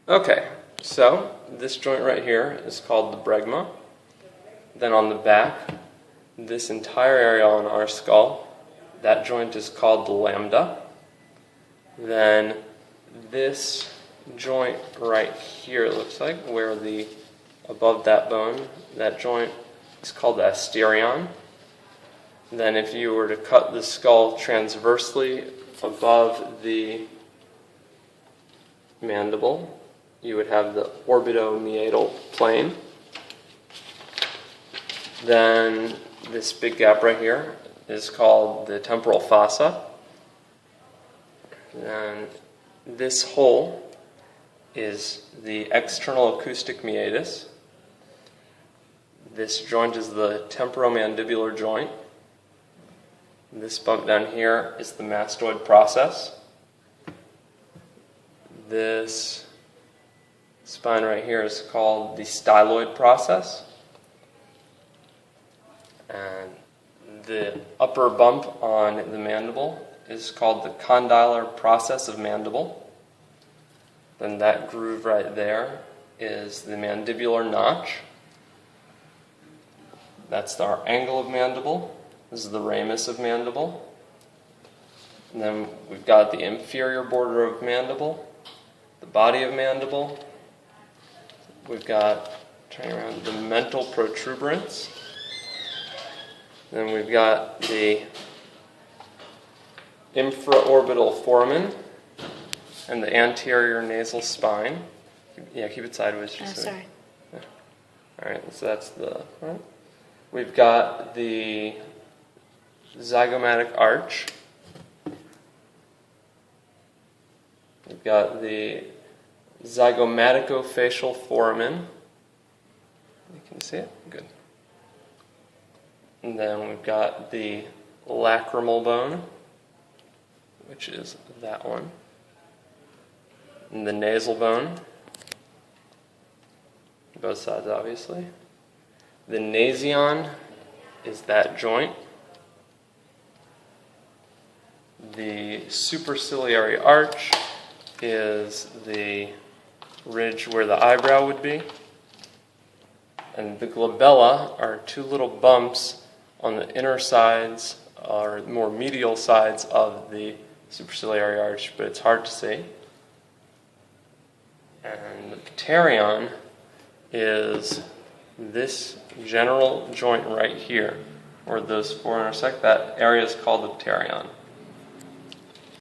Okay, so this joint right here is called the bregma. Then on the back, this entire area on our skull, that joint is called the lambda. Then this joint right here, it looks like, where above that bone, that joint is called the asterion. Then if you were to cut the skull transversely above the mandible, you would have the orbitomeatal plane. Then this big gap right here is called the temporal fossa. And this hole is the external acoustic meatus. This joint is the temporomandibular joint. This bump down here is the mastoid process. This spine right here is called the styloid process. And the upper bump on the mandible is called the condylar process of mandible. Then that groove right there is the mandibular notch. That's our angle of mandible. This is the ramus of mandible. And then we've got the inferior border of mandible, the body of mandible. We've got, turning around, the mental protuberance. Then we've got the infraorbital foramen and the anterior nasal spine. Yeah, keep it sideways. Oh, sorry. Yeah. All right, so that's the front. We've got the zygomatic arch. We've got the zygomaticofacial foramen. You can see it? Good. And then we've got the lacrimal bone, which is that one. And the nasal bone, both sides obviously. The nasion is that joint. The superciliary arch is the ridge where the eyebrow would be. And the glabella are two little bumps on the inner sides, or more medial sides of the superciliary arch, but it's hard to see. And the pterion is this general joint right here, where those four intersect. That area is called the pterion.